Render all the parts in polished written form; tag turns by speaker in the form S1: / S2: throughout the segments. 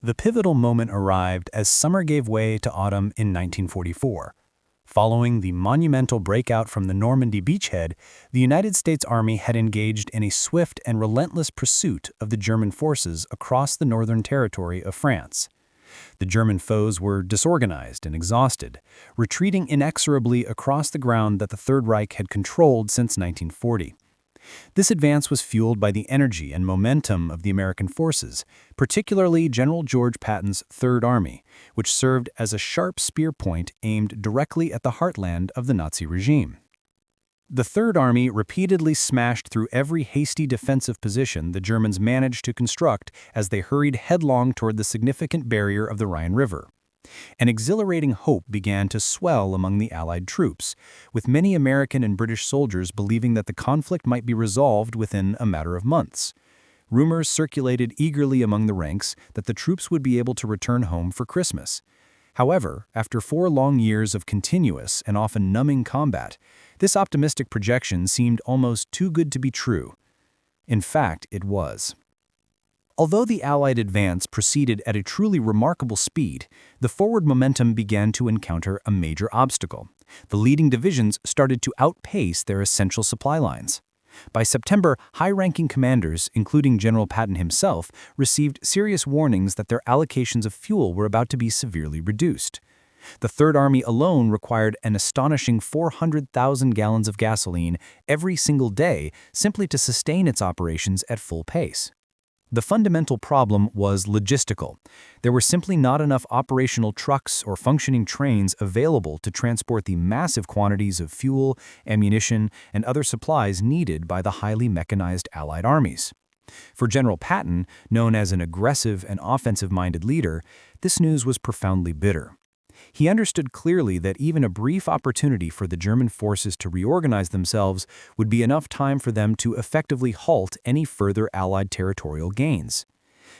S1: The pivotal moment arrived as summer gave way to autumn in 1944. Following the monumental breakout from the Normandy beachhead, the United States Army had engaged in a swift and relentless pursuit of the German forces across the northern territory of France. The German foes were disorganized and exhausted, retreating inexorably across the ground that the Third Reich had controlled since 1940. This advance was fueled by the energy and momentum of the American forces, particularly General George Patton's Third Army, which served as a sharp spear point aimed directly at the heartland of the Nazi regime. The Third Army repeatedly smashed through every hasty defensive position the Germans managed to construct as they hurried headlong toward the significant barrier of the Rhine River. An exhilarating hope began to swell among the Allied troops, with many American and British soldiers believing that the conflict might be resolved within a matter of months. Rumors circulated eagerly among the ranks that the troops would be able to return home for Christmas. However, after 4 long years of continuous and often numbing combat, this optimistic projection seemed almost too good to be true. In fact, it was. Although the Allied advance proceeded at a truly remarkable speed, the forward momentum began to encounter a major obstacle. The leading divisions started to outpace their essential supply lines. By September, high-ranking commanders, including General Patton himself, received serious warnings that their allocations of fuel were about to be severely reduced. The Third Army alone required an astonishing 400,000 gallons of gasoline every single day simply to sustain its operations at full pace. The fundamental problem was logistical. There were simply not enough operational trucks or functioning trains available to transport the massive quantities of fuel, ammunition, and other supplies needed by the highly mechanized Allied armies. For General Patton, known as an aggressive and offensive-minded leader, this news was profoundly bitter. He understood clearly that even a brief opportunity for the German forces to reorganize themselves would be enough time for them to effectively halt any further Allied territorial gains.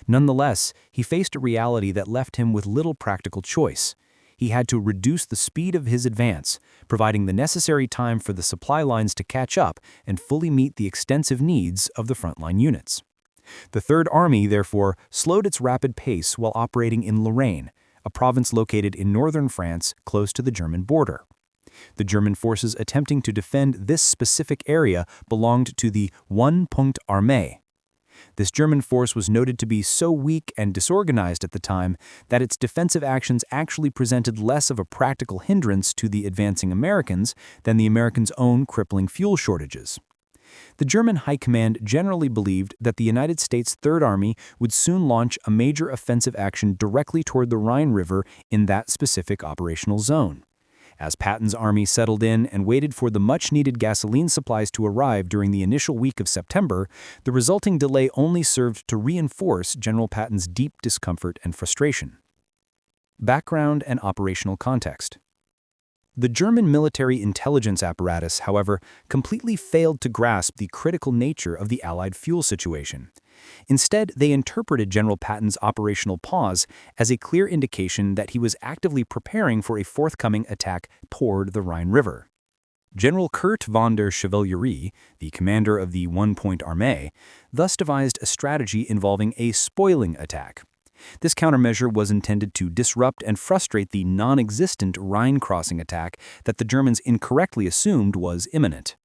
S1: Nonetheless, he faced a reality that left him with little practical choice. He had to reduce the speed of his advance, providing the necessary time for the supply lines to catch up and fully meet the extensive needs of the frontline units. The Third Army, therefore, slowed its rapid pace while operating in Lorraine, a province located in northern France close to the German border. The German forces attempting to defend this specific area belonged to the One-Punkt Armee. This German force was noted to be so weak and disorganized at the time that its defensive actions actually presented less of a practical hindrance to the advancing Americans than the Americans' own crippling fuel shortages. The German High Command generally believed that the United States Third Army would soon launch a major offensive action directly toward the Rhine River in that specific operational zone. As Patton's army settled in and waited for the much-needed gasoline supplies to arrive during the initial week of September, the resulting delay only served to reinforce General Patton's deep discomfort and frustration. Background and operational context. The German military intelligence apparatus, however, completely failed to grasp the critical nature of the Allied fuel situation. Instead, they interpreted General Patton's operational pause as a clear indication that he was actively preparing for a forthcoming attack toward the Rhine River. General Kurt von der Chevalerie, the commander of the One-Punkt Armee, thus devised a strategy involving a spoiling attack. This countermeasure was intended to disrupt and frustrate the non-existent Rhine crossing attack that the Germans incorrectly assumed was imminent.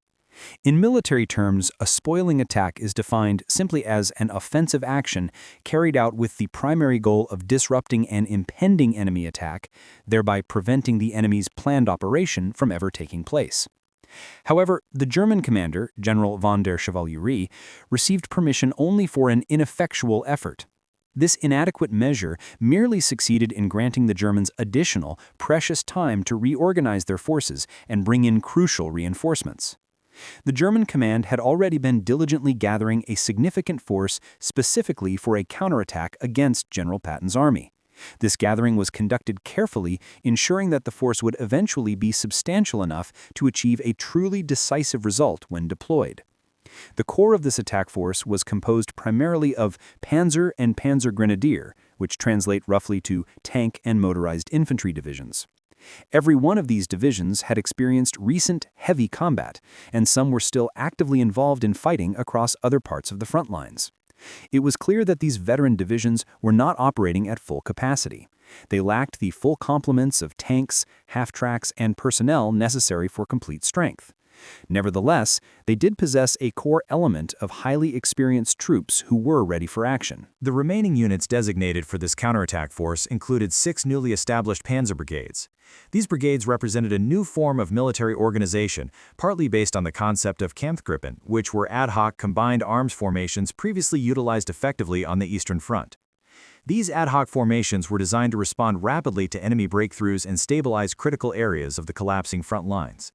S1: In military terms, a spoiling attack is defined simply as an offensive action carried out with the primary goal of disrupting an impending enemy attack, thereby preventing the enemy's planned operation from ever taking place. However, the German commander, General von der Chevalerie, received permission only for an ineffectual effort. This inadequate measure merely succeeded in granting the Germans additional, precious time to reorganize their forces and bring in crucial reinforcements. The German command had already been diligently gathering a significant force specifically for a counterattack against General Patton's army. This gathering was conducted carefully, ensuring that the force would eventually be substantial enough to achieve a truly decisive result when deployed. The core of this attack force was composed primarily of Panzer and Panzer Grenadier, which translate roughly to tank and motorized infantry divisions. Every one of these divisions had experienced recent heavy combat, and some were still actively involved in fighting across other parts of the front lines. It was clear that these veteran divisions were not operating at full capacity. They lacked the full complements of tanks, half-tracks, and personnel necessary for complete strength. Nevertheless, they did possess a core element of highly experienced troops who were ready for action.
S2: The remaining units designated for this counterattack force included 6 newly established Panzer Brigades. These brigades represented a new form of military organization, partly based on the concept of Kampfgruppen, which were ad hoc combined arms formations previously utilized effectively on the Eastern Front. These ad hoc formations were designed to respond rapidly to enemy breakthroughs and stabilize critical areas of the collapsing front lines.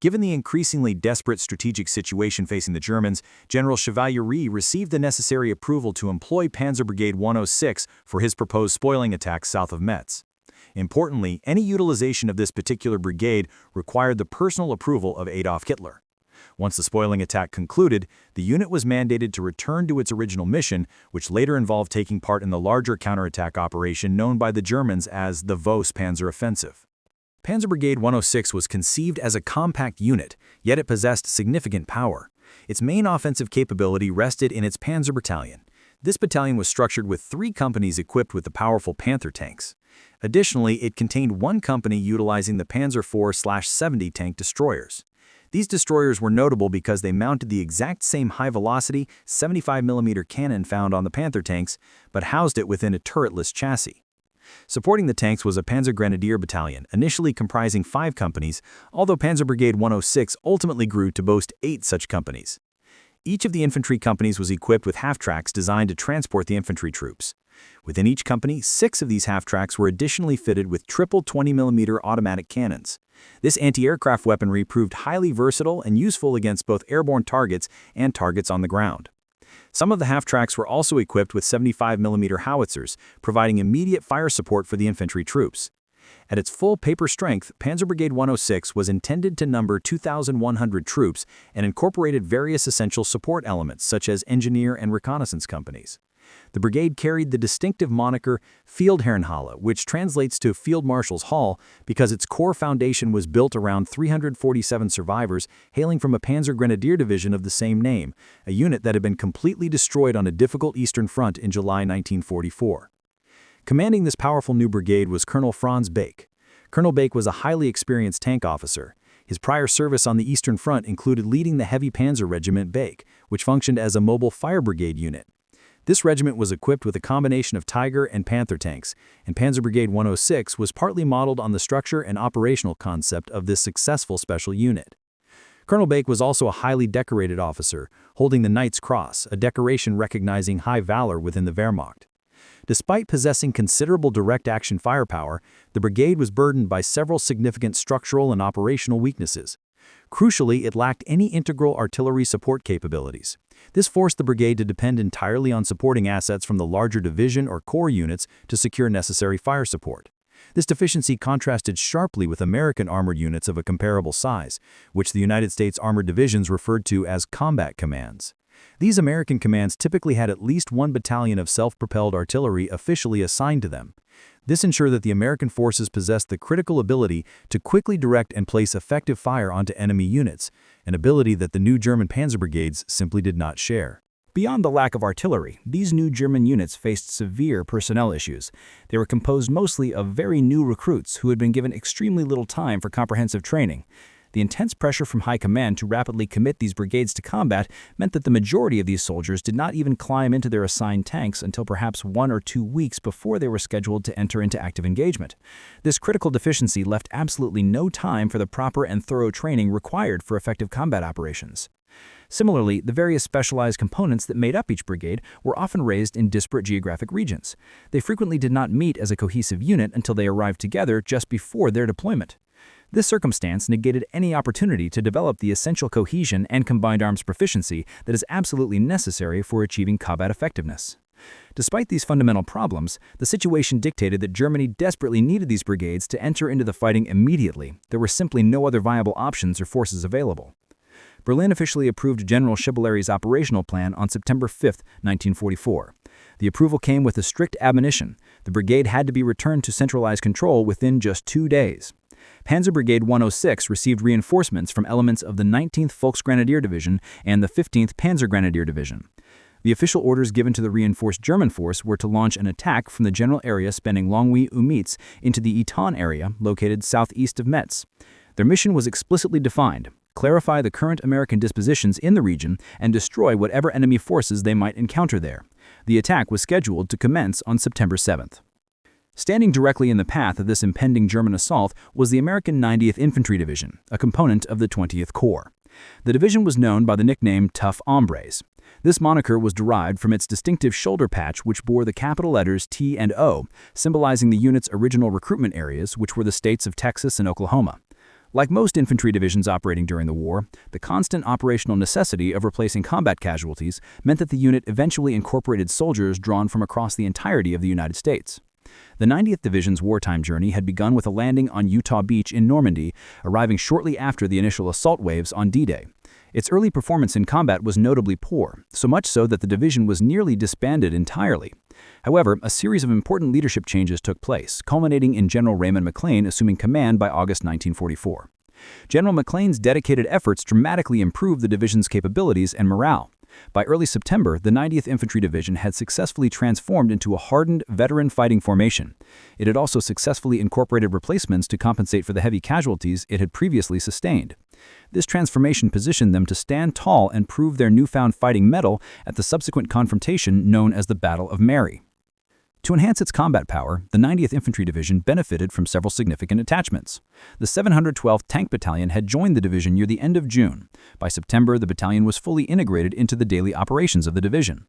S2: Given the increasingly desperate strategic situation facing the Germans, General Chevalier received the necessary approval to employ Panzer Brigade 106 for his proposed spoiling attack south of Metz. Importantly, any utilization of this particular brigade required the personal approval of Adolf Hitler. Once the spoiling attack concluded, the unit was mandated to return to its original mission, which later involved taking part in the larger counterattack operation known by the Germans as the Vos Panzer Offensive. Panzer Brigade 106 was conceived as a compact unit, yet it possessed significant power. Its main offensive capability rested in its Panzer Battalion. This battalion was structured with 3 companies equipped with the powerful Panther tanks. Additionally, it contained 1 company utilizing the Panzer IV/70 tank destroyers. These destroyers were notable because they mounted the exact same high-velocity 75mm cannon found on the Panther tanks, but housed it within a turretless chassis. Supporting the tanks was a Panzer Grenadier Battalion, initially comprising 5 companies, although Panzer Brigade 106 ultimately grew to boast 8 such companies. Each of the infantry companies was equipped with half-tracks designed to transport the infantry troops. Within each company, 6 of these half-tracks were additionally fitted with triple 20mm automatic cannons. This anti-aircraft weaponry proved highly versatile and useful against both airborne targets and targets on the ground. Some of the half-tracks were also equipped with 75mm howitzers, providing immediate fire support for the infantry troops. At its full paper strength, Panzer Brigade 106 was intended to number 2,100 troops and incorporated various essential support elements such as engineer and reconnaissance companies. The brigade carried the distinctive moniker Feldherrnhalle, which translates to Field Marshal's Hall, because its core foundation was built around 347 survivors hailing from a Panzer Grenadier Division of the same name, a unit that had been completely destroyed on a difficult Eastern Front in July 1944. Commanding this powerful new brigade was Colonel Franz Bake. Colonel Bake was a highly experienced tank officer. His prior service on the Eastern Front included leading the Heavy Panzer Regiment Bake, which functioned as a mobile fire brigade unit. This regiment was equipped with a combination of Tiger and Panther tanks, and Panzer Brigade 106 was partly modeled on the structure and operational concept of this successful special unit. Colonel Bake was also a highly decorated officer, holding the Knight's Cross, a decoration recognizing high valor within the Wehrmacht. Despite possessing considerable direct action firepower, the brigade was burdened by several significant structural and operational weaknesses. Crucially, it lacked any integral artillery support capabilities. This forced the brigade to depend entirely on supporting assets from the larger division or corps units to secure necessary fire support. This deficiency contrasted sharply with American armored units of a comparable size, which the United States armored divisions referred to as combat commands. These American commands typically had at least 1 battalion of self-propelled artillery officially assigned to them. This ensured that the American forces possessed the critical ability to quickly direct and place effective fire onto enemy units, an ability that the new German Panzer Brigades simply did not share. Beyond the lack of artillery, these new German units faced severe personnel issues. They were composed mostly of very new recruits who had been given extremely little time for comprehensive training. The intense pressure from high command to rapidly commit these brigades to combat meant that the majority of these soldiers did not even climb into their assigned tanks until perhaps 1 or 2 weeks before they were scheduled to enter into active engagement. This critical deficiency left absolutely no time for the proper and thorough training required for effective combat operations. Similarly, the various specialized components that made up each brigade were often raised in disparate geographic regions. They frequently did not meet as a cohesive unit until they arrived together just before their deployment. This circumstance negated any opportunity to develop the essential cohesion and combined arms proficiency that is absolutely necessary for achieving combat effectiveness. Despite these fundamental problems, the situation dictated that Germany desperately needed these brigades to enter into the fighting immediately. There were simply no other viable options or forces available. Berlin officially approved General Chevalier's operational plan on September 5, 1944. The approval came with a strict admonition: the brigade had to be returned to centralized control within just 2 days. Panzer Brigade 106 received reinforcements from elements of the 19th Volksgrenadier Division and the 15th Panzer Grenadier Division.
S3: The official orders given to the reinforced German force were to launch an attack from the general area spanning Longwy-Umitz into the Eton area located southeast of Metz. Their mission was explicitly defined: clarify the current American dispositions in the region and destroy whatever enemy forces they might encounter there. The attack was scheduled to commence on September 7th. Standing directly in the path of this impending German assault was the American 90th Infantry Division, a component of the 20th Corps. The division was known by the nickname Tough Ombres. This moniker was derived from its distinctive shoulder patch, which bore the capital letters T and O, symbolizing the unit's original recruitment areas, which were the states of Texas and Oklahoma. Like most infantry divisions operating during the war, the constant operational necessity of replacing combat casualties meant that the unit eventually incorporated soldiers drawn from across the entirety of the United States. The 90th Division's wartime journey had begun with a landing on Utah Beach in Normandy, arriving shortly after the initial assault waves on D-Day. Its early performance in combat was notably poor, so much so that the division was nearly disbanded entirely. However, a series of important leadership changes took place, culminating in General Raymond McLean assuming command by August 1944. General McLean's dedicated efforts dramatically improved the division's capabilities and morale. By early September, the 90th Infantry Division had successfully transformed into a hardened, veteran fighting formation. It had also successfully incorporated replacements to compensate for the heavy casualties it had previously sustained. This transformation positioned them to stand tall and prove their newfound fighting mettle at the subsequent confrontation known as the Battle of Mairy. To enhance its combat power, the 90th Infantry Division benefited from several significant attachments. The 712th Tank Battalion had joined the division near the end of June. By September, the battalion was fully integrated into the daily operations of the division.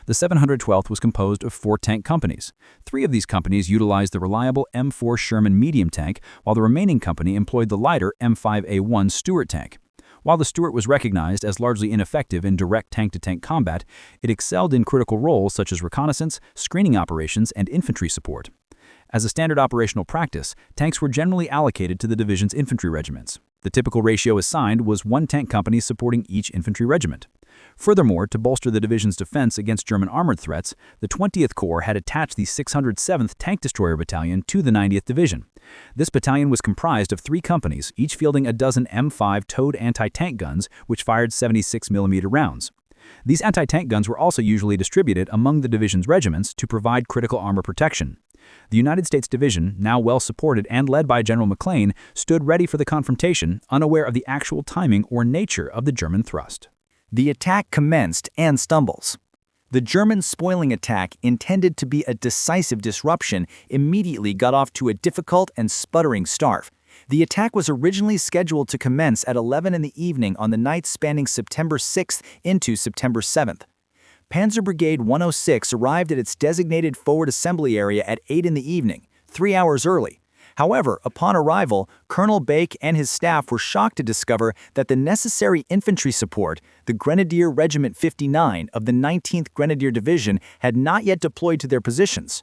S3: The 712th was composed of 4 tank companies. 3 of these companies utilized the reliable M4 Sherman medium tank, while the remaining company employed the lighter M5A1 Stuart tank. While the Stuart was recognized as largely ineffective in direct tank-to-tank combat, it excelled in critical roles such as reconnaissance, screening operations, and infantry support. As a standard operational practice, tanks were generally allocated to the division's infantry regiments. The typical ratio assigned was 1 tank company supporting each infantry regiment. Furthermore, to bolster the division's defense against German armored threats, the 20th Corps had attached the 607th Tank Destroyer Battalion to the 90th Division. This battalion was comprised of 3 companies, each fielding a dozen M5 towed anti-tank guns, which fired 76mm rounds. These anti-tank guns were also usually distributed among the division's regiments to provide critical armor protection. The United States Division, now well supported and led by General McLean, stood ready for the confrontation, unaware of the actual timing or nature of the German thrust.
S1: The attack commenced and stumbles. The German spoiling attack, intended to be a decisive disruption, immediately got off to a difficult and sputtering start. The attack was originally scheduled to commence at 11 in the evening on the night spanning September 6th into September 7th. Panzer Brigade 106 arrived at its designated forward assembly area at 8 in the evening, 3 hours early. However, upon arrival, Colonel Bake and his staff were shocked to discover that the necessary infantry support, the Grenadier Regiment 59 of the 19th Grenadier Division, had not yet deployed to their positions.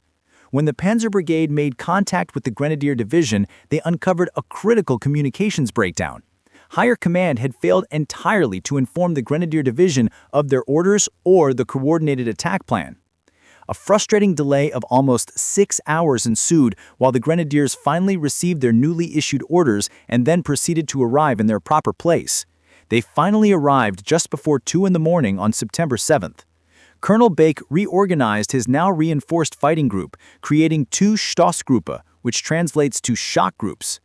S1: When the Panzer Brigade made contact with the Grenadier Division, they uncovered a critical communications breakdown. Higher command had failed entirely to inform the Grenadier Division of their orders or the coordinated attack plan. A frustrating delay of almost 6 hours ensued while the Grenadiers finally received their newly issued orders and then proceeded to arrive in their proper place. They finally arrived just before 2 in the morning on September 7th. Colonel Bake reorganized his now reinforced fighting group, creating 2 Stoßgruppe, which translates to shock groups.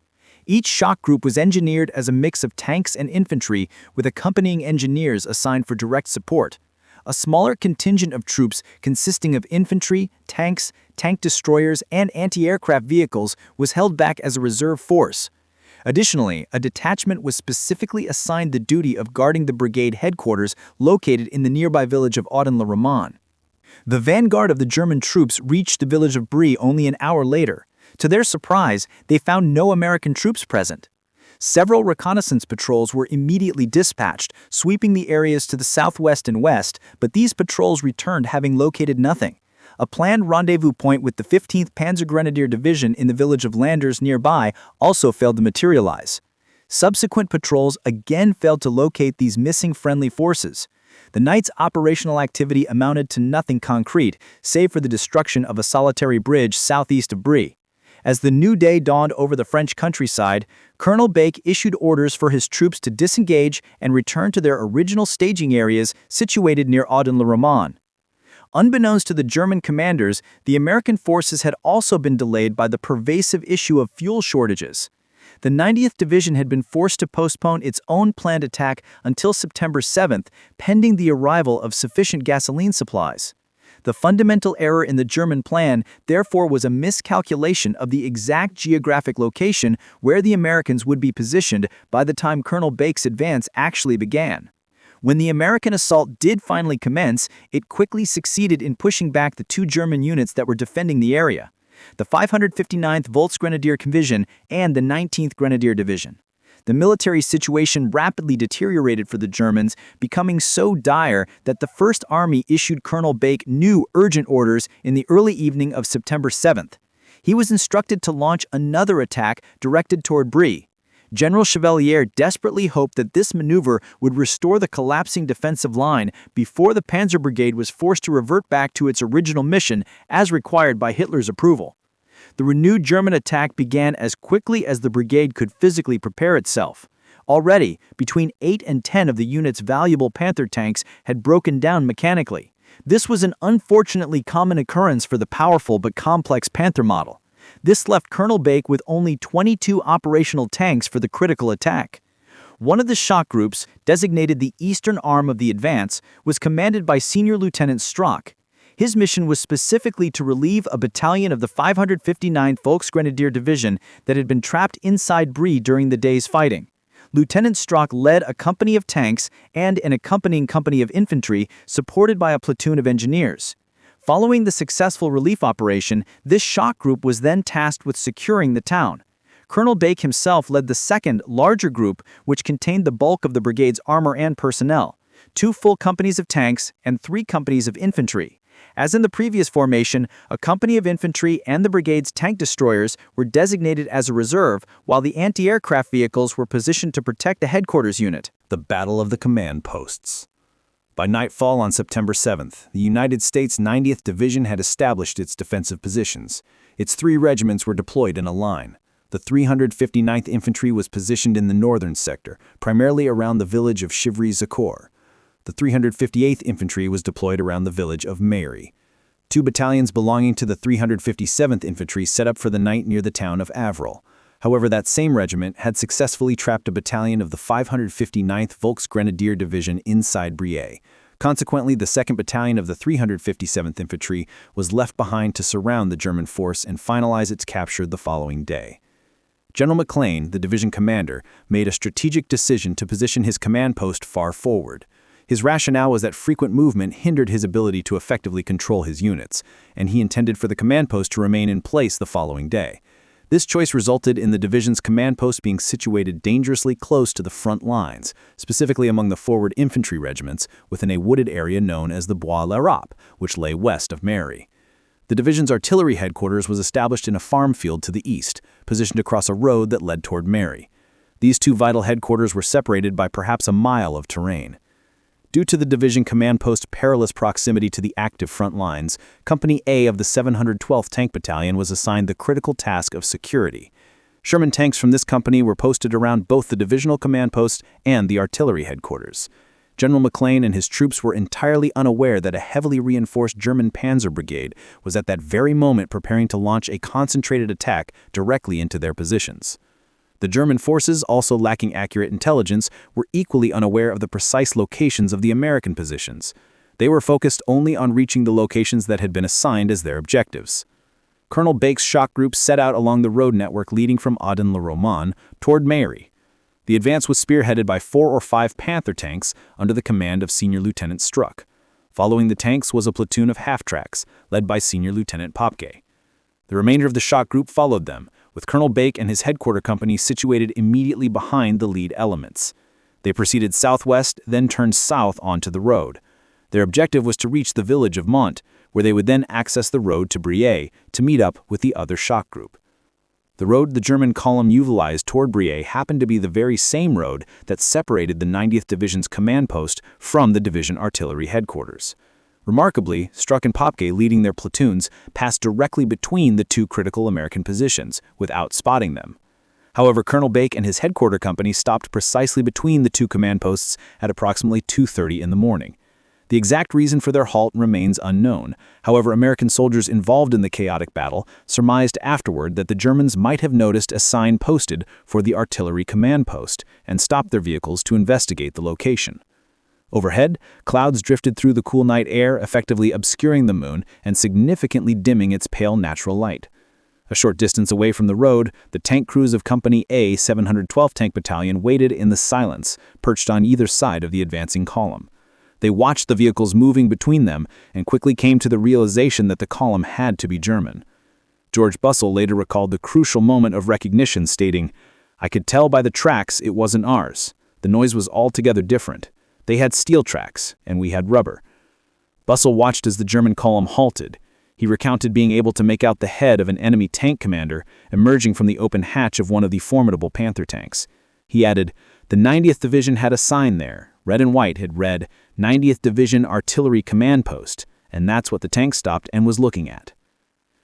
S1: Each shock group was engineered as a mix of tanks and infantry, with accompanying engineers assigned for direct support. A smaller contingent of troops consisting of infantry, tanks, tank destroyers, and anti-aircraft vehicles was held back as a reserve force. Additionally, a detachment was specifically assigned the duty of guarding the brigade headquarters located in the nearby village of Auden-le-Roman. The vanguard of the German troops reached the village of Brie only an hour later. To their surprise, they found no American troops present. Several reconnaissance patrols were immediately dispatched, sweeping the areas to the southwest and west, but these patrols returned having located nothing. A planned rendezvous point with the 15th Panzer Grenadier Division in the village of Landers nearby also failed to materialize. Subsequent patrols again failed to locate these missing friendly forces. The night's operational activity amounted to nothing concrete, save for the destruction of a solitary bridge southeast of Brie. As the new day dawned over the French countryside, Colonel Bake issued orders for his troops to disengage and return to their original staging areas situated near Auden-le-Roman.
S3: Unbeknownst to the German commanders, the American forces had also been delayed by the pervasive issue of fuel shortages. The 90th Division had been forced to postpone its own planned attack until September 7th, pending the arrival of sufficient gasoline supplies. The fundamental error in the German plan, therefore, was a miscalculation of the exact geographic location where the Americans would be positioned by the time Colonel Bake's advance actually began. When the American assault did finally commence, it quickly succeeded in pushing back the two German units that were defending the area: the 559th Volksgrenadier Division and the 19th Grenadier Division. The military situation rapidly deteriorated for the Germans, becoming so dire that the First Army issued Colonel Bake new urgent orders in the early evening of September 7th. He was instructed to launch another attack directed toward Brie. General Chevalier desperately hoped that this maneuver would restore the collapsing defensive line before the Panzer Brigade was forced to revert back to its original mission as required by Hitler's approval. The renewed German attack began as quickly as the brigade could physically prepare itself. Already, between 8 and 10 of the unit's valuable Panther tanks had broken down mechanically. This was an unfortunately common occurrence for the powerful but complex Panther model. This left Colonel Bake with only 22 operational tanks for the critical attack. One of the shock groups, designated the Eastern Arm of the Advance, was commanded by Senior Lieutenant Strock. His mission was specifically to relieve a battalion of the 559th Volksgrenadier Division that had been trapped inside Brie during the day's fighting. Lieutenant Strock led a company of tanks and an accompanying company of infantry supported by a platoon of engineers. Following the successful relief operation, this shock group was then tasked with securing the town. Colonel Bake himself led the second, larger group, which contained the bulk of the brigade's armor and personnel: 2 full companies of tanks and 3 companies of infantry. As in the previous formation, a company of infantry and the brigade's tank destroyers were designated as a reserve, while the anti-aircraft vehicles were positioned to protect the headquarters unit.
S2: The Battle of the Command Posts. By nightfall on September 7th, the United States 90th Division had established its defensive positions. Its 3 regiments were deployed in a line. The 359th Infantry was positioned in the northern sector, primarily around the village of Chivry-Zakor. The 358th Infantry was deployed around the village of Mairy. 2 battalions belonging to the 357th Infantry set up for the night near the town of Avril. However, that same regiment had successfully trapped a battalion of the 559th Volksgrenadier Division inside Brie. Consequently, the 2nd Battalion of the 357th Infantry was left behind to surround the German force and finalize its capture the following day. General McLean, the division commander, made a strategic decision to position his command post far forward. His rationale was that frequent movement hindered his ability to effectively control his units, and he intended for the command post to remain in place the following day. This choice resulted in the division's command post being situated dangerously close to the front lines, specifically among the forward infantry regiments, within a wooded area known as the Bois la Rape, which lay west of Mairy. The division's artillery headquarters was established in a farm field to the east, positioned across a road that led toward Mairy. These 2 vital headquarters were separated by perhaps a mile of terrain. Due to the division command post's perilous proximity to the active front lines, Company A of the 712th Tank Battalion was assigned the critical task of security. Sherman tanks from this company were posted around both the divisional command post and the artillery headquarters. General McLean and his troops were entirely unaware that a heavily reinforced German Panzer Brigade was at that very moment preparing to launch a concentrated attack directly into their positions. The German forces, also lacking accurate intelligence, were equally unaware of the precise locations of the American positions. They were focused only on reaching the locations that had been assigned as their objectives. Colonel Bake's shock group set out along the road network leading from Audun-le-Roman toward Mairy. The advance was spearheaded by 4 or 5 Panther tanks under the command of Senior Lieutenant Struck. Following the tanks was a platoon of half-tracks, led by Senior Lieutenant Popke. The remainder of the shock group followed them, with Colonel Bake and his headquarter company situated immediately behind the lead elements. They proceeded southwest, then turned south onto the road. Their objective was to reach the village of Mont, where they would then access the road to Brie to meet up with the other shock group. The road the German column utilized toward Brie happened to be the very same road that separated the 90th Division's command post from the division artillery headquarters. Remarkably, Struck and Popke, leading their platoons, passed directly between the 2 critical American positions, without spotting them. However, Colonel Bake and his headquarter company stopped precisely between the 2 command posts at approximately 2:30 in the morning.
S3: The exact reason for their halt remains unknown. However, American soldiers involved in the chaotic battle surmised afterward that the Germans might have noticed a sign posted for the artillery command post and stopped their vehicles to investigate the location. Overhead, clouds drifted through the cool night air, effectively obscuring the moon and significantly dimming its pale natural light. A short distance away from the road, the tank crews of Company A 712th Tank Battalion waited in the silence, perched on either side of the advancing column. They watched the vehicles moving between them and quickly came to the realization that the column had to be German. George Bussell later recalled the crucial moment of recognition, stating, "I could tell by the tracks it wasn't ours. The noise was altogether different. They had steel tracks, and we had rubber." Bussell watched as the German column halted. He recounted being able to make out the head of an enemy tank commander emerging from the open hatch of one of the formidable Panther tanks. He added, "The 90th Division had a sign there. Red and white had read, 90th Division Artillery Command Post, and that's what the tank stopped and was looking at."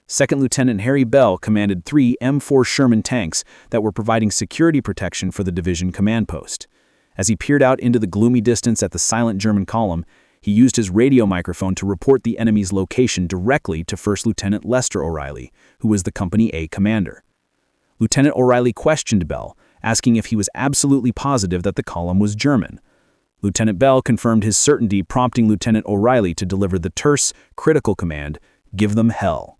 S3: Second Lieutenant Harry Bell commanded 3 M4 Sherman tanks that were providing security protection for the division command post. As he peered out into the gloomy distance at the silent German column, he used his radio microphone to report the enemy's location directly to First Lieutenant Lester O'Reilly, who was the Company A commander. Lieutenant O'Reilly questioned Bell, asking if he was absolutely positive that the column was German. Lieutenant Bell confirmed his certainty, prompting Lieutenant O'Reilly to deliver the terse, critical command, "Give them hell."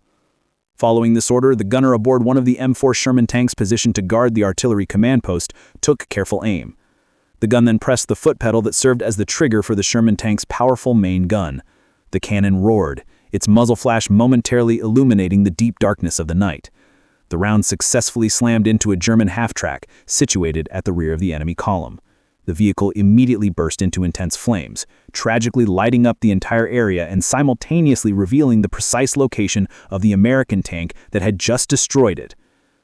S3: Following this order, the gunner aboard one of the M4 Sherman tanks positioned to guard the artillery command post took careful aim. The gun then pressed the foot pedal that served as the trigger for the Sherman tank's powerful main gun. The cannon roared, its muzzle flash momentarily illuminating the deep darkness of the night. The round successfully slammed into a German half-track situated at the rear of the enemy column. The vehicle immediately burst into intense flames, tragically lighting up the entire area and simultaneously revealing the precise location of the American tank that had just destroyed it.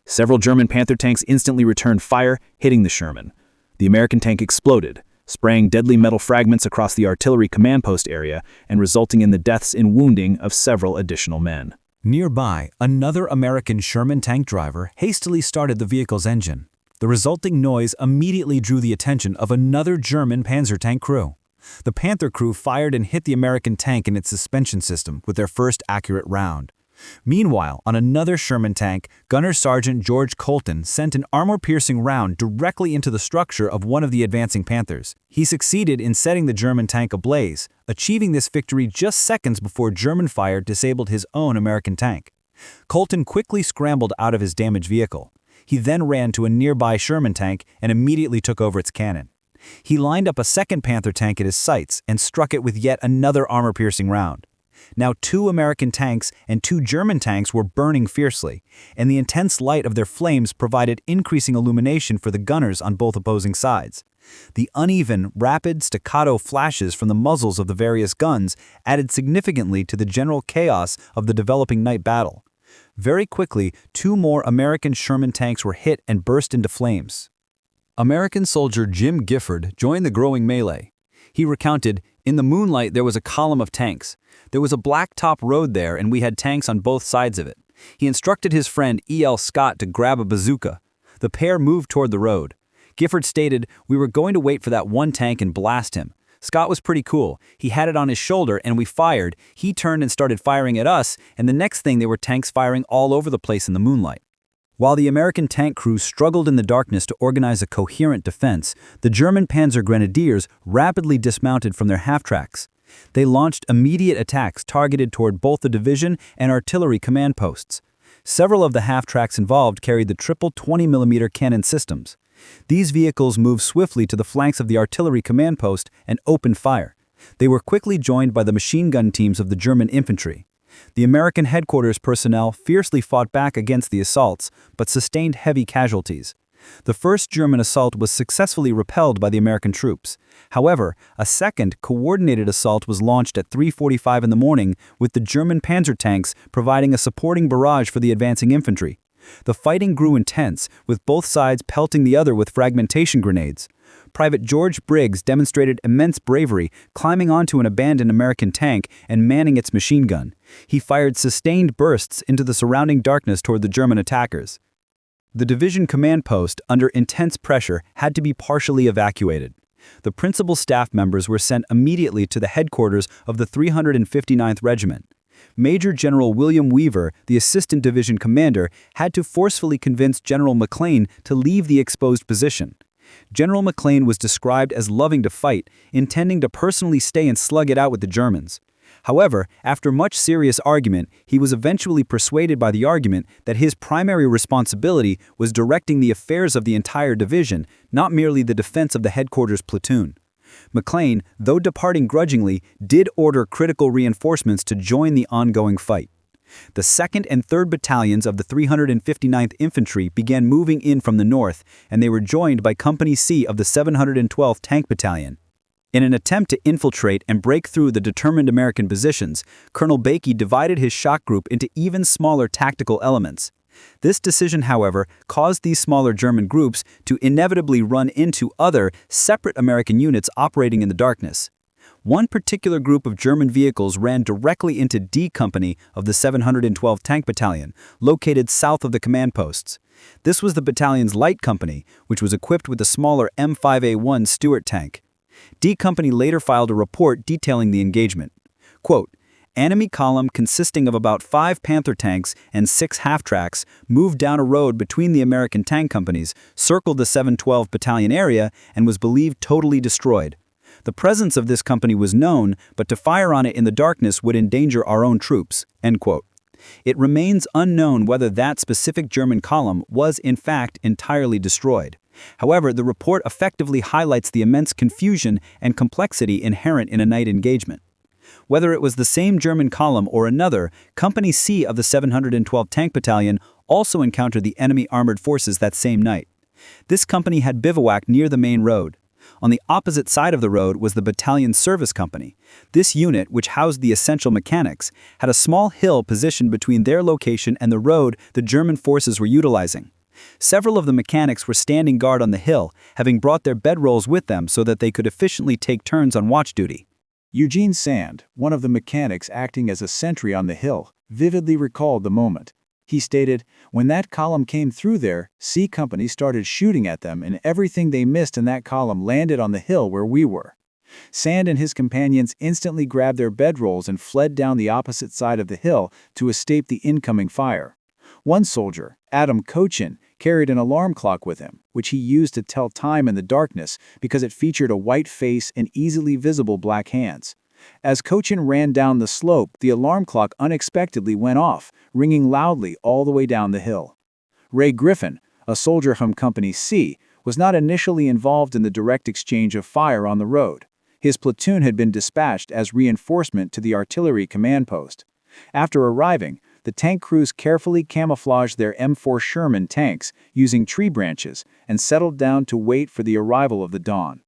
S3: Several German Panther tanks instantly returned fire, hitting the Sherman. The American tank exploded, spraying deadly metal fragments across the artillery command post area and resulting in the deaths and wounding of several additional men.
S1: Nearby, another American Sherman tank driver hastily started the vehicle's engine. The resulting noise immediately drew the attention of another German Panzer tank crew. The Panther crew fired and hit the American tank in its suspension system with their first accurate round. Meanwhile, on another Sherman tank, Gunner Sergeant George Colton sent an armor-piercing round directly into the structure of one of the advancing Panthers. He succeeded in setting the German tank ablaze, achieving this victory just seconds before German fire disabled his own American tank. Colton quickly scrambled out of his damaged vehicle. He then ran to a nearby Sherman tank and immediately took over its cannon. He lined up a second Panther tank at his sights and struck it with yet another armor-piercing round. Now 2 American tanks and 2 German tanks were burning fiercely, and the intense light of their flames provided increasing illumination for the gunners on both opposing sides. The uneven, rapid, staccato flashes from the muzzles of the various guns added significantly to the general chaos of the developing night battle. Very quickly, 2 more American Sherman tanks were hit and burst into flames. American soldier Jim Gifford joined the growing melee. He recounted, "In the moonlight there was a column of tanks. There was a blacktop road there and we had tanks on both sides of it. He instructed his friend E.L. Scott to grab a bazooka. The pair moved toward the road. Gifford stated, "We were going to wait for that one tank and blast him. Scott was pretty cool. He had it on his shoulder and we fired. He turned and started firing at us, and the next thing there were tanks firing all over the place in the moonlight." While the American tank crew struggled in the darkness to organize a coherent defense, the German Panzer Grenadiers rapidly dismounted from their half-tracks. They launched immediate attacks targeted toward both the division and artillery command posts. Several of the half-tracks involved carried the triple 20mm cannon systems. These vehicles moved swiftly to the flanks of the artillery command post and opened fire. They were quickly joined by the machine gun teams of the German infantry. The American headquarters personnel fiercely fought back against the assaults, but sustained heavy casualties. The first German assault was successfully repelled by the American troops. However, a second, coordinated assault was launched at 3:45 in the morning, with the German panzer tanks providing a supporting barrage for the advancing infantry. The fighting grew intense, with both sides pelting the other with fragmentation grenades. Private George Briggs demonstrated immense bravery, climbing onto an abandoned American tank and manning its machine gun. He fired sustained bursts into the surrounding darkness toward the German attackers. The division command post, under intense pressure, had to be partially evacuated.
S3: The principal staff members were sent immediately to the headquarters of the 359th Regiment. Major General William Weaver, the assistant division commander, had to forcefully convince General McLean to leave the exposed position. General McLean was described as loving to fight, intending to personally stay and slug it out with the Germans. However, after much serious argument, he was eventually persuaded by the argument that his primary responsibility was directing the affairs of the entire division, not merely the defense of the headquarters platoon. McLean, though departing grudgingly, did order critical reinforcements to join the ongoing fight. The 2nd and 3rd Battalions of the 359th Infantry began moving in from the north, and they were joined by Company C of the 712th Tank Battalion. In an attempt to infiltrate and break through the determined American positions, Colonel Bakey divided his shock group into even smaller tactical elements. This decision, however, caused these smaller German groups to inevitably run into other, separate American units operating in the darkness. One particular group of German vehicles ran directly into D Company of the 712th Tank Battalion, located south of the command posts. This was the battalion's light company, which was equipped with a smaller M5A1 Stuart tank. D Company later filed a report detailing the engagement. Quote, "Enemy column consisting of about 5 Panther tanks and 6 half-tracks moved down a road between the American tank companies, circled the 712 battalion area, and was believed totally destroyed. The presence of this company was known, but to fire on it in the darkness would endanger our own troops." End quote. It remains unknown whether that specific German column was in fact entirely destroyed. However, the report effectively highlights the immense confusion and complexity inherent in a night engagement. Whether it was the same German column or another, Company C of the 712th Tank Battalion also encountered the enemy armored forces that same night. This company had bivouacked near the main road. On the opposite side of the road was the Battalion Service Company. This unit, which housed the essential mechanics, had a small hill positioned between their location and the road the German forces were utilizing. Several of the mechanics were standing guard on the hill, having brought their bedrolls with them so that they could efficiently take turns on watch duty.
S2: Eugene Sand, one of the mechanics acting as a sentry on the hill, vividly recalled the moment. He stated, "When that column came through there, C Company started shooting at them and everything they missed in that column landed on the hill where we were." Sand and his companions instantly grabbed their bedrolls and fled down the opposite side of the hill to escape the incoming fire. One soldier, Adam Cochin, carried an alarm clock with him, which he used to tell time in the darkness because it featured a white face and easily visible black hands. As Cochin ran down the slope, the alarm clock unexpectedly went off, ringing loudly all the way down the hill. Ray Griffin, a soldier from Company C, was not initially involved in the direct exchange of fire on the road. His platoon had been dispatched as reinforcement to the artillery command post. After arriving, the tank crews carefully camouflaged their M4 Sherman tanks using tree branches and settled down to wait for the arrival of the dawn.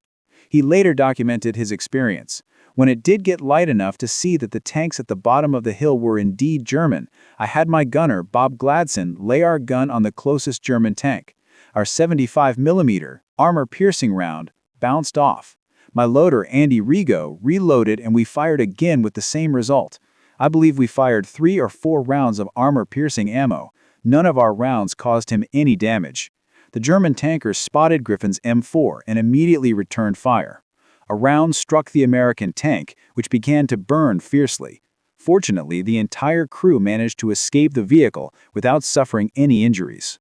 S2: He later documented his experience. "When it did get light enough to see that the tanks at the bottom of the hill were indeed German, I had my gunner, Bob Gladson, lay our gun on the closest German tank. Our 75mm armor-piercing round bounced off. My loader, Andy Rigo, reloaded and we fired again with the same result. I believe we fired 3 or 4 rounds of armor-piercing ammo. None of our rounds caused him any damage. The German tankers spotted Griffin's M4 and immediately returned fire. A round struck the American tank, which began to burn fiercely. Fortunately, the entire crew managed to escape the vehicle without suffering any injuries."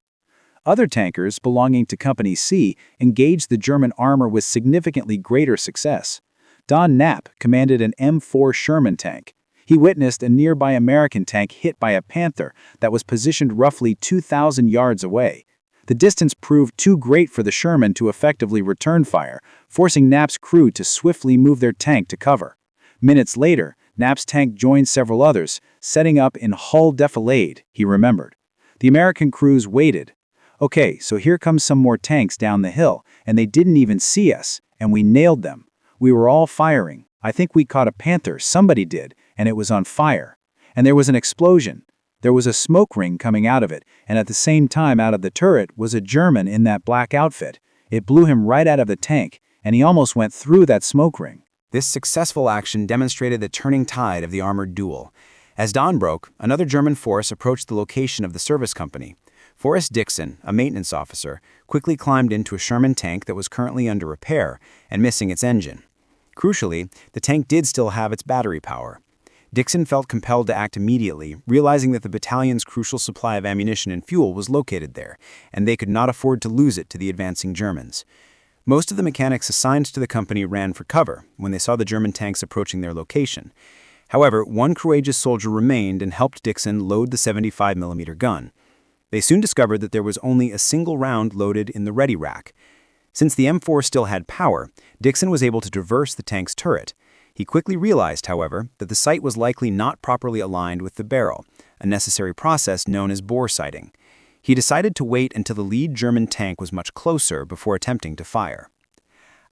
S2: Other tankers belonging to Company C engaged the German armor with significantly greater success. Don Knapp commanded an M4 Sherman tank. He witnessed a nearby American tank hit by a Panther that was positioned roughly 2,000 yards away. The distance proved too great for the Sherman to effectively return fire, forcing Knapp's crew to swiftly move their tank to cover. Minutes later, Knapp's tank joined several others, setting up in hull defilade, he remembered. The American crews waited. "Okay, so here comes some more tanks down the hill, and they didn't even see us, and we nailed them. We were all firing. I think we caught a Panther, somebody did, and it was on fire. And there was an explosion. There was a smoke ring coming out of it, and at the same time out of the turret was a German in that black outfit. It blew him right out of the tank, and he almost went through that smoke ring."
S4: This successful action demonstrated the turning tide of the armored duel. As dawn broke, another German force approached the location of the service company. Forrest Dixon, a maintenance officer, quickly climbed into a Sherman tank that was currently under repair and missing its engine. Crucially, the tank did still have its battery power. Dixon felt compelled to act immediately, realizing that the battalion's crucial supply of ammunition and fuel was located there, and they could not afford to lose it to the advancing Germans. Most of the mechanics assigned to the company ran for cover when they saw the German tanks approaching their location. However, one courageous soldier remained and helped Dixon load the 75mm gun. They soon discovered that there was only a single round loaded in the ready rack. Since the M4 still had power, Dixon was able to traverse the tank's turret. He quickly realized, however, that the sight was likely not properly aligned with the barrel, a necessary process known as bore sighting. He decided to wait until the lead German tank was much closer before attempting to fire.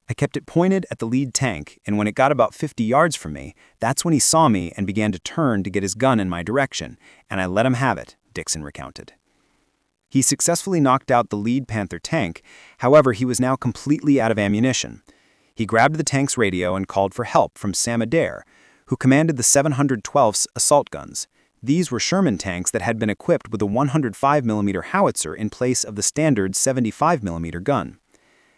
S4: I kept it pointed at the lead tank, and when it got about 50 yards from me, that's when he saw me and began to turn to get his gun in my direction, and I let him have it, Dixon recounted. He successfully knocked out the lead Panther tank, however, he was now completely out of ammunition. He grabbed the tank's radio and called for help from Sam Adair, who commanded the 712th assault guns. These were Sherman tanks that had been equipped with a 105mm howitzer in place of the standard 75mm gun.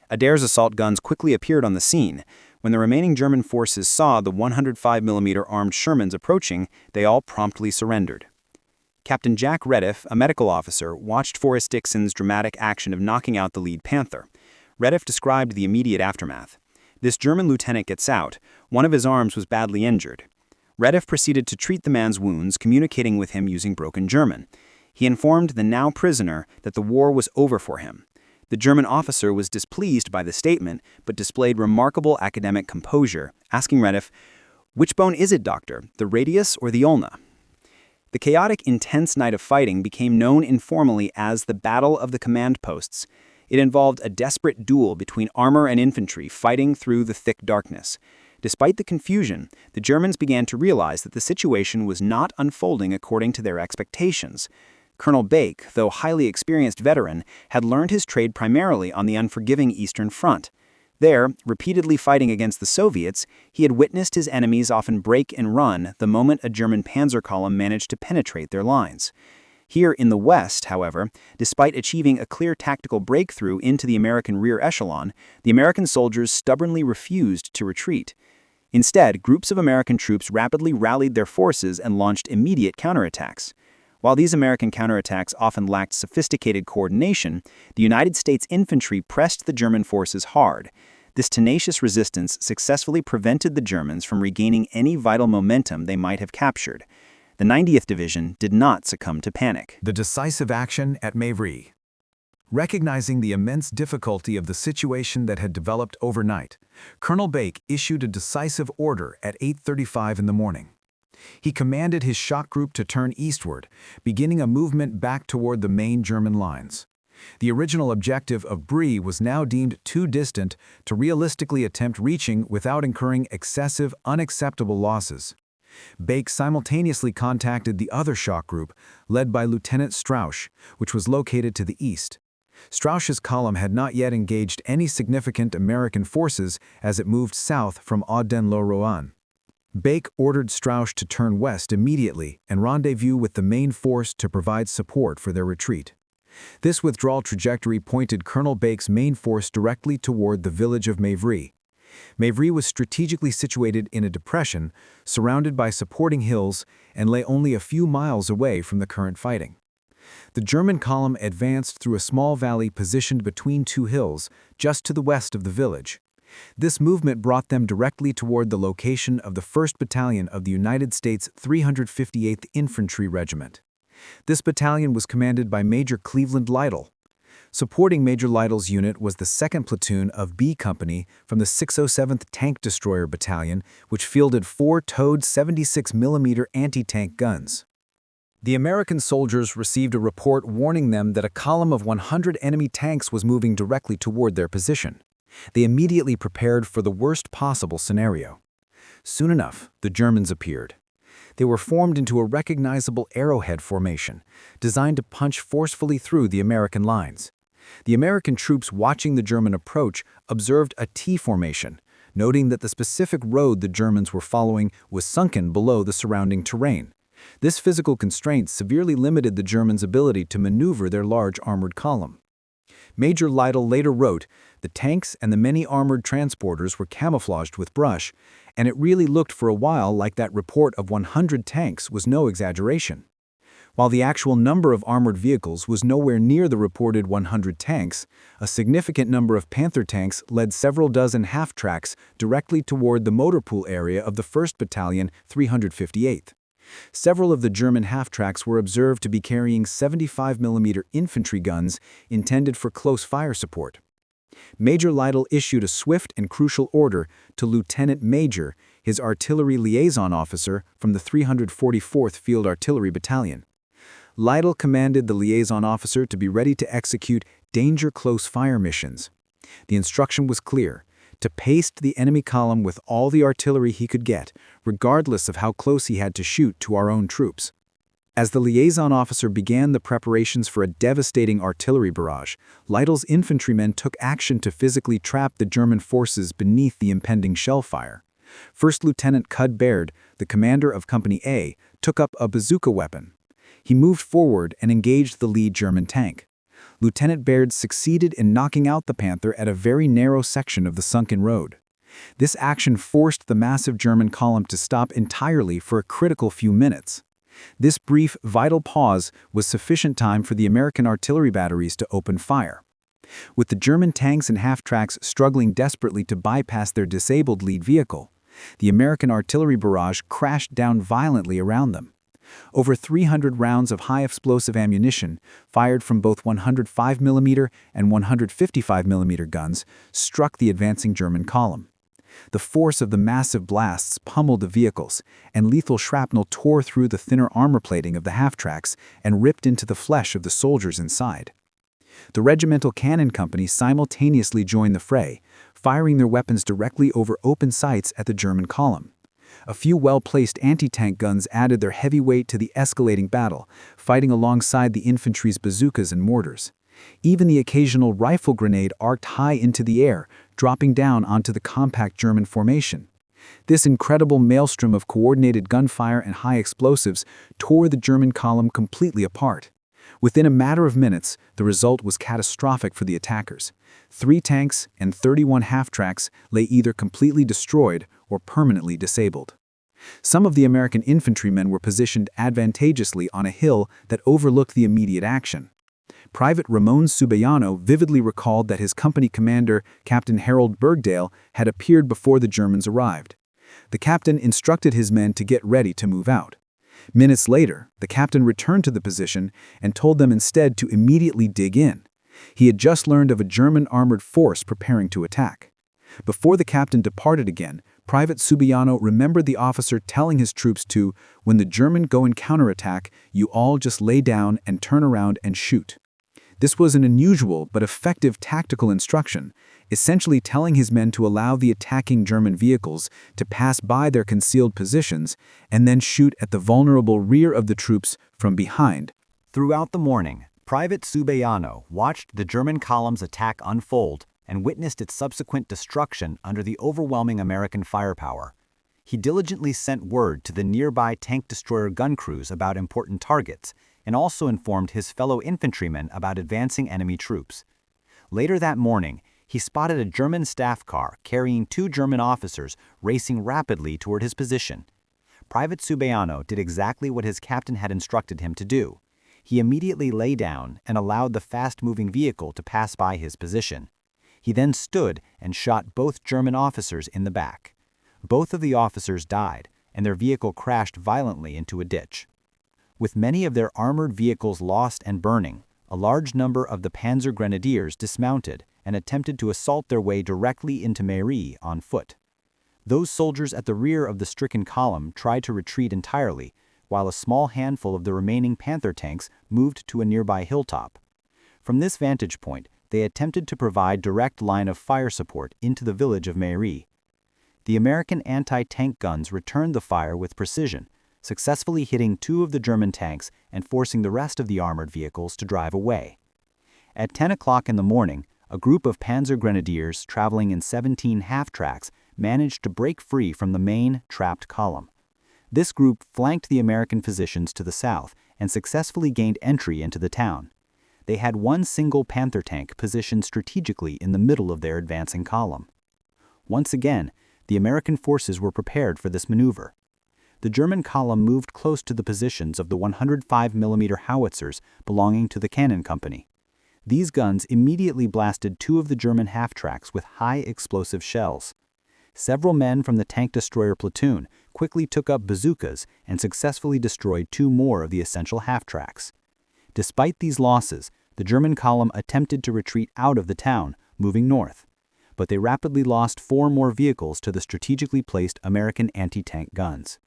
S4: Adair's assault guns quickly appeared on the scene. When the remaining German forces saw the 105mm armed Shermans approaching, they all promptly surrendered. Captain Jack Rediff, a medical officer, watched Forrest Dixon's dramatic action of knocking out the lead Panther. Rediff described the immediate aftermath. This German lieutenant gets out. One of his arms was badly injured. Rediff proceeded to treat the man's wounds, communicating with him using broken German. He informed the now prisoner that the war was over for him. The German officer was displeased by the statement, but displayed remarkable academic composure, asking Rediff, "Which bone is it, doctor, the radius or the ulna?" The chaotic, intense night of fighting became known informally as the Battle of the Command Posts. It involved a desperate duel between armor and infantry fighting through the thick darkness. Despite the confusion, the Germans began to realize that the situation was not unfolding according to their expectations. Colonel Bache, though highly experienced veteran, had learned his trade primarily on the unforgiving Eastern Front. There, repeatedly fighting against the Soviets, he had witnessed his enemies often break and run the moment a German panzer column managed to penetrate their lines. Here in the West, however, despite achieving a clear tactical breakthrough into the American rear echelon, the American soldiers stubbornly refused to retreat. Instead, groups of American troops rapidly rallied their forces and launched immediate counterattacks. While these American counterattacks often lacked sophisticated coordination, the United States infantry pressed the German forces hard. This tenacious resistance successfully prevented the Germans from regaining any vital momentum they might have captured. The 90th Division did not succumb to panic.
S2: The decisive action at Mairy. Recognizing the immense difficulty of the situation that had developed overnight, Colonel Bache issued a decisive order at 8:35 in the morning. He commanded his shock group to turn eastward, beginning a movement back toward the main German lines. The original objective of Brie was now deemed too distant to realistically attempt reaching without incurring excessive, unacceptable losses. Bache simultaneously contacted the other shock group, led by Lieutenant Strausch, which was located to the east. Strausch's column had not yet engaged any significant American forces as it moved south from Auden-le-Rohan. Bache ordered Strausch to turn west immediately and rendezvous with the main force to provide support for their retreat. This withdrawal trajectory pointed Colonel Bache's main force directly toward the village of Mairy. Mairy was strategically situated in a depression, surrounded by supporting hills, and lay only a few miles away from the current fighting. The German column advanced through a small valley positioned between two hills, just to the west of the village. This movement brought them directly toward the location of the 1st Battalion of the United States 358th Infantry Regiment. This battalion was commanded by Major Cleveland Lytle. Supporting Major Lytle's unit was the 2nd Platoon of B Company from the 607th Tank Destroyer Battalion, which fielded 4 towed 76mm anti-tank guns. The American soldiers received a report warning them that a column of 100 enemy tanks was moving directly toward their position. They immediately prepared for the worst possible scenario. Soon enough, the Germans appeared. They were formed into a recognizable arrowhead formation, designed to punch forcefully through the American lines. The American troops watching the German approach observed a T formation, noting that the specific road the Germans were following was sunken below the surrounding terrain.
S3: This physical constraint severely limited the Germans' ability to maneuver their large armored column. Major Lytle later wrote, "The tanks and the many armored transporters were camouflaged with brush, and it really looked for a while like that report of 100 tanks was no exaggeration." While the actual number of armored vehicles was nowhere near the reported 100 tanks, a significant number of Panther tanks led several dozen half-tracks directly toward the motor pool area of the 1st Battalion, 358th. Several of the German half-tracks were observed to be carrying 75mm infantry guns intended for close fire support. Major Lytle issued a swift and crucial order to Lieutenant Major, his artillery liaison officer from the 344th Field Artillery Battalion. Lytle commanded the liaison officer to be ready to execute danger close fire missions. The instruction was clear: to paste the enemy column with all the artillery he could get, regardless of how close he had to shoot to our own troops. As the liaison officer began the preparations for a devastating artillery barrage, Lytle's infantrymen took action to physically trap the German forces beneath the impending shell fire. First Lieutenant Cud Baird, the commander of Company A, took up a bazooka weapon. He moved forward and engaged the lead German tank. Lieutenant Baird succeeded in knocking out the Panther at a very narrow section of the sunken road. This action forced the massive German column to stop entirely for a critical few minutes. This brief, vital pause was sufficient time for the American artillery batteries to open fire. With the German tanks and half-tracks struggling desperately to bypass their disabled lead vehicle, the American artillery barrage crashed down violently around them. Over 300 rounds of high-explosive ammunition, fired from both 105mm and 155mm guns, struck the advancing German column. The force of the massive blasts pummeled the vehicles, and lethal shrapnel tore through the thinner armor plating of the half-tracks and ripped into the flesh of the soldiers inside. The regimental cannon company simultaneously joined the fray, firing their weapons directly over open sights at the German column. A few well-placed anti-tank guns added their heavy weight to the escalating battle, fighting alongside the infantry's bazookas and mortars. Even the occasional rifle grenade arced high into the air, dropping down onto the compact German formation. This incredible maelstrom of coordinated gunfire and high explosives tore the German column completely apart. Within a matter of minutes, the result was catastrophic for the attackers. 3 tanks and 31 half-tracks lay either completely destroyed or permanently disabled. Some of the American infantrymen were positioned advantageously on a hill that overlooked the immediate action. Private Ramon Subellano vividly recalled that his company commander, Captain Harold Bergdale, had appeared before the Germans arrived. The captain instructed his men to get ready to move out. Minutes later, the captain returned to the position and told them instead to immediately dig in. He had just learned of a German armored force preparing to attack. Before the captain departed again, Private Subellano remembered the officer telling his troops to, "When the German go in counterattack, you all just lay down and turn around and shoot." This was an unusual but effective tactical instruction, essentially telling his men to allow the attacking German vehicles to pass by their concealed positions and then shoot at the vulnerable rear of the troops from behind.
S1: Throughout the morning, Private Subellano watched the German column's attack unfold and witnessed its subsequent destruction under the overwhelming American firepower. He diligently sent word to the nearby tank destroyer gun crews about important targets, and also informed his fellow infantrymen about advancing enemy troops. Later that morning, he spotted a German staff car carrying 2 German officers racing rapidly toward his position. Private Subellano did exactly what his captain had instructed him to do. He immediately lay down and allowed the fast-moving vehicle to pass by his position. He then stood and shot both German officers in the back. Both of the officers died, and their vehicle crashed violently into a ditch. With many of their armored vehicles lost and burning, a large number of the Panzer Grenadiers dismounted and attempted to assault their way directly into Mairy on foot. Those soldiers at the rear of the stricken column tried to retreat entirely, while a small handful of the remaining Panther tanks moved to a nearby hilltop. From this vantage point, they attempted to provide direct line of fire support into the village of Mairy. The American anti-tank guns returned the fire with precision, successfully hitting 2 of the German tanks and forcing the rest of the armored vehicles to drive away. At 10 o'clock in the morning, a group of Panzer Grenadiers traveling in 17 half-tracks managed to break free from the main, trapped column.
S3: This group flanked the American positions to the south and successfully gained entry into the town. They had one single Panther tank positioned strategically in the middle of their advancing column. Once again, the American forces were prepared for this maneuver. The German column moved close to the positions of the 105mm howitzers belonging to the cannon company. These guns immediately blasted two of the German half-tracks with high explosive shells. Several men from the Tank Destroyer platoon quickly took up bazookas and successfully destroyed two more of the essential half-tracks. Despite these losses, the German column attempted to retreat out of the town, moving north. But they rapidly lost 4 more vehicles to the strategically placed American anti-tank guns.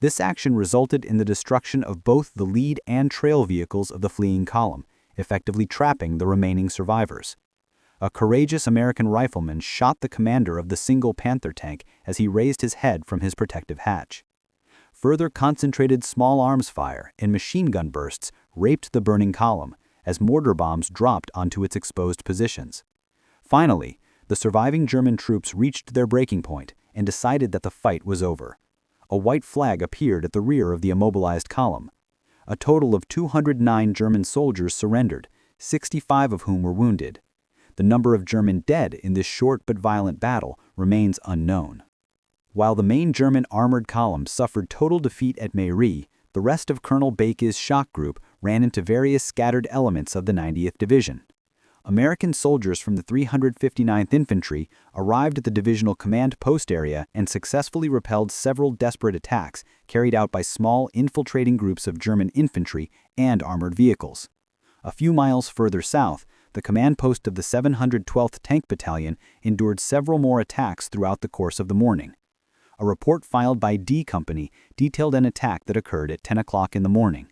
S3: This action resulted in the destruction of both the lead and trail vehicles of the fleeing column, effectively trapping the remaining survivors. A courageous American rifleman shot the commander of the single Panther tank as he raised his head from his protective hatch. Further concentrated small arms fire and machine gun bursts raped the burning column as mortar bombs dropped onto its exposed positions. Finally, the surviving German troops reached their breaking point and decided that the fight was over. A white flag appeared at the rear of the immobilized column. A total of 209 German soldiers surrendered, 65 of whom were wounded. The number of German dead in this short but violent battle remains unknown. While the main German armored column suffered total defeat at Mairy, the rest of Colonel Bake's shock group ran into various scattered elements of the 90th Division. American soldiers from the 359th Infantry arrived at the divisional command post area and successfully repelled several desperate attacks carried out by small infiltrating groups of German infantry and armored vehicles. A few miles further south, the command post of the 712th Tank Battalion endured several more attacks throughout the course of the morning. A report filed by D Company detailed an attack that occurred at 10 o'clock in the morning.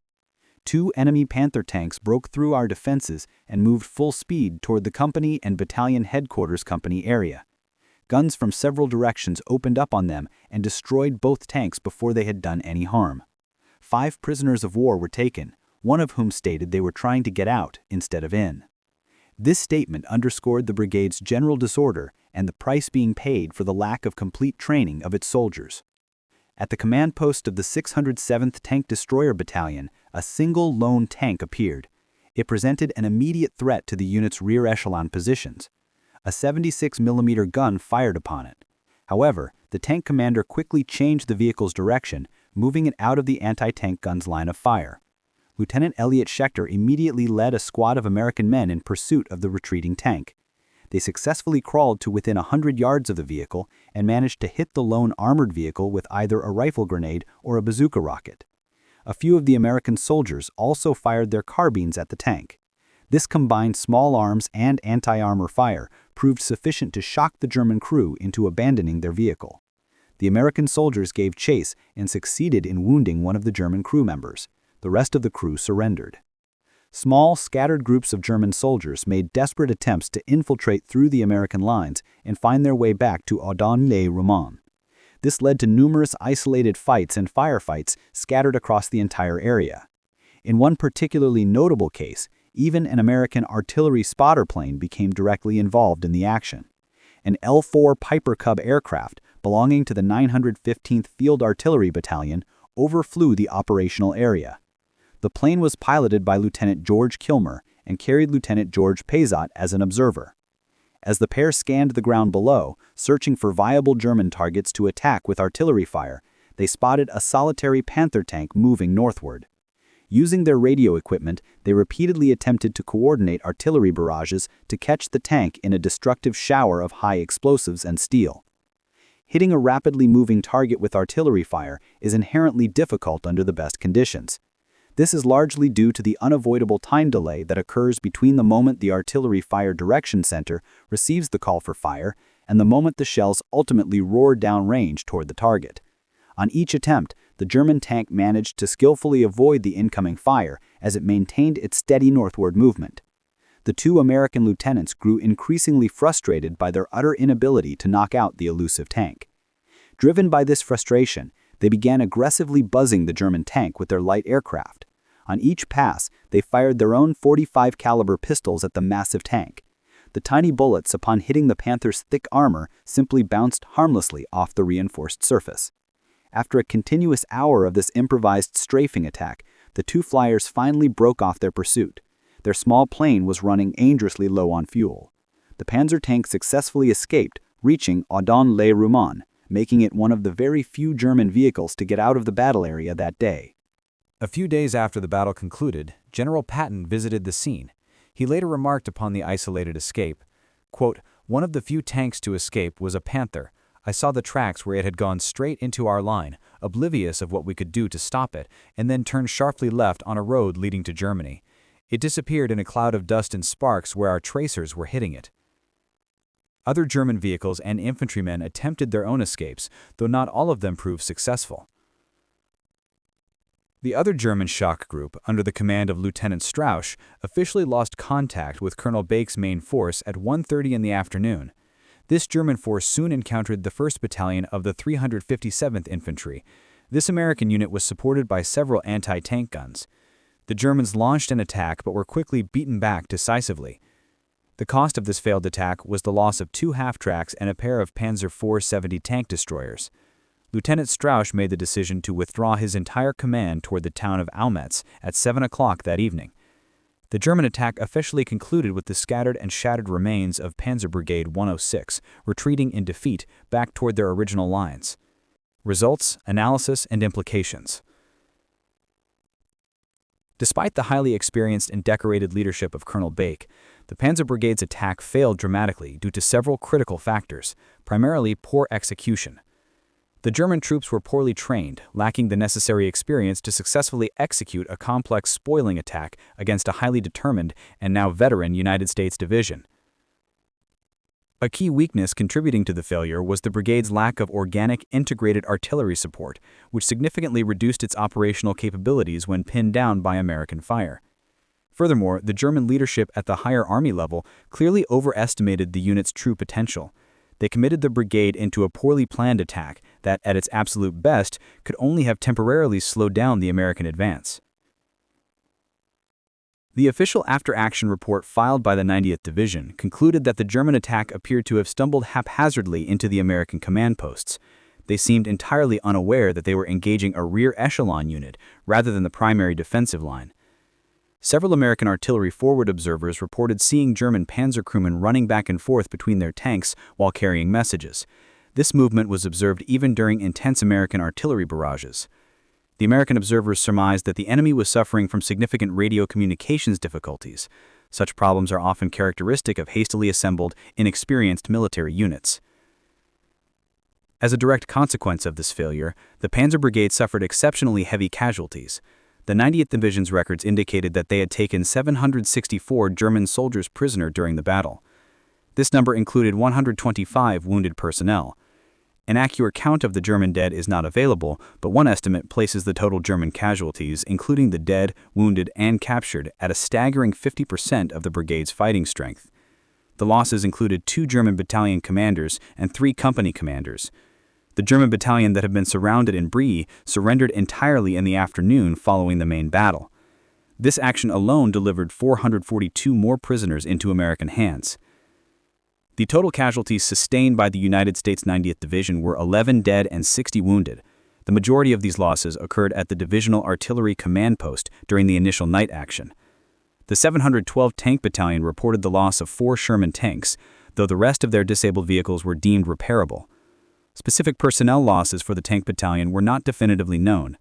S3: 2 enemy Panther tanks broke through our defenses and moved full speed toward the company and battalion headquarters company area. Guns from several directions opened up on them and destroyed both tanks before they had done any harm. 5 prisoners of war were taken, one of whom stated they were trying to get out instead of in. This statement underscored the brigade's general disorder and the price being paid for the lack of complete training of its soldiers. At the command post of the 607th Tank Destroyer Battalion, a single lone tank appeared. It presented an immediate threat to the unit's rear echelon positions. A 76mm gun fired upon it. However, the tank commander quickly changed the vehicle's direction, moving it out of the anti-tank gun's line of fire. Lieutenant Elliot Schechter immediately led a squad of American men in pursuit of the retreating tank. They successfully crawled to within 100 yards of the vehicle and managed to hit the lone armored vehicle with either a rifle grenade or a bazooka rocket. A few of the American soldiers also fired their carbines at the tank. This combined small arms and anti-armor fire proved sufficient to shock the German crew into abandoning their vehicle. The American soldiers gave chase and succeeded in wounding one of the German crew members. The rest of the crew surrendered. Small, scattered groups of German soldiers made desperate attempts to infiltrate through the American lines and find their way back to Audon-les-Romains. This led to numerous isolated fights and firefights scattered across the entire area. In one particularly notable case, even an American artillery spotter plane became directly involved in the action. An L-4 Piper Cub aircraft belonging to the 915th Field Artillery Battalion overflew the operational area. The plane was piloted by Lieutenant George Kilmer and carried Lieutenant George Pezot as an observer. As the pair scanned the ground below, searching for viable German targets to attack with artillery fire, they spotted a solitary Panther tank moving northward. Using their radio equipment, they repeatedly attempted to coordinate artillery barrages to catch the tank in a destructive shower of high explosives and steel. Hitting a rapidly moving target with artillery fire is inherently difficult under the best conditions. This is largely due to the unavoidable time delay that occurs between the moment the artillery fire direction center receives the call for fire and the moment the shells ultimately roar downrange toward the target. On each attempt, the German tank managed to skillfully avoid the incoming fire as it maintained its steady northward movement. The 2 American lieutenants grew increasingly frustrated by their utter inability to knock out the elusive tank. Driven by this frustration, they began aggressively buzzing the German tank with their light aircraft. On each pass, they fired their own .45 caliber pistols at the massive tank. The tiny bullets, upon hitting the Panther's thick armor, simply bounced harmlessly off the reinforced surface. After a continuous hour of this improvised strafing attack, the two flyers finally broke off their pursuit. Their small plane was running dangerously low on fuel. The Panzer tank successfully escaped, reaching Audon-les-Romains, making it one of the very few German vehicles to get out of the battle area that day.
S2: A few days after the battle concluded, General Patton visited the scene. He later remarked upon the isolated escape, quote, "One of the few tanks to escape was a Panther. I saw the tracks where it had gone straight into our line, oblivious of what we could do to stop it, and then turned sharply left on a road leading to Germany. It disappeared in a cloud of dust and sparks where our tracers were hitting it." Other German vehicles and infantrymen attempted their own escapes, though not all of them proved successful. The other German shock group, under the command of Lieutenant Strausch, officially lost contact with Colonel Bake's main force at 1:30 in the afternoon. This German force soon encountered the 1st Battalion of the 357th Infantry. This American unit was supported by several anti-tank guns. The Germans launched an attack but were quickly beaten back decisively. The cost of this failed attack was the loss of 2 half-tracks and a pair of Panzer 470 tank destroyers. Lieutenant Strausch made the decision to withdraw his entire command toward the town of Almetz at 7 o'clock that evening. The German attack officially concluded with the scattered and shattered remains of Panzer Brigade 106, retreating in defeat back toward their original lines. Results, analysis, and implications. Despite the highly experienced and decorated leadership of Colonel Bake, the Panzer Brigade's attack failed dramatically due to several critical factors, primarily poor execution. The German troops were poorly trained, lacking the necessary experience to successfully execute a complex spoiling attack against a highly determined and now veteran United States division. A key weakness contributing to the failure was the brigade's lack of organic integrated artillery support, which significantly reduced its operational capabilities when pinned down by American fire. Furthermore, the German leadership at the higher army level clearly overestimated the unit's true potential. They committed the brigade into a poorly planned attack that, at its absolute best, could only have temporarily slowed down the American advance. The official after-action report filed by the 90th Division concluded that the German attack appeared to have stumbled haphazardly into the American command posts. They seemed entirely unaware that they were engaging a rear echelon unit rather than the primary defensive line. Several American artillery forward observers reported seeing German panzer crewmen running back and forth between their tanks while carrying messages. This movement was observed even during intense American artillery barrages. The American observers surmised that the enemy was suffering from significant radio communications difficulties. Such problems are often characteristic of hastily assembled, inexperienced military units. As a direct consequence of this failure, the Panzer Brigade suffered exceptionally heavy casualties. The 90th Division's records indicated that they had taken 764 German soldiers prisoner during the battle. This number included 125 wounded personnel. An accurate count of the German dead is not available, but one estimate places the total German casualties, including the dead, wounded, and captured, at a staggering 50% of the brigade's fighting strength. The losses included 2 German battalion commanders and 3 company commanders. The German battalion that had been surrounded in Brie surrendered entirely in the afternoon following the main battle. This action alone delivered 442 more prisoners into American hands. The total casualties sustained by the United States 90th Division were 11 dead and 60 wounded. The majority of these losses occurred at the Divisional Artillery Command Post during the initial night action. The 712th Tank Battalion reported the loss of 4 Sherman tanks, though the rest of their disabled vehicles were deemed repairable. Specific personnel losses for the Tank Battalion were not definitively known.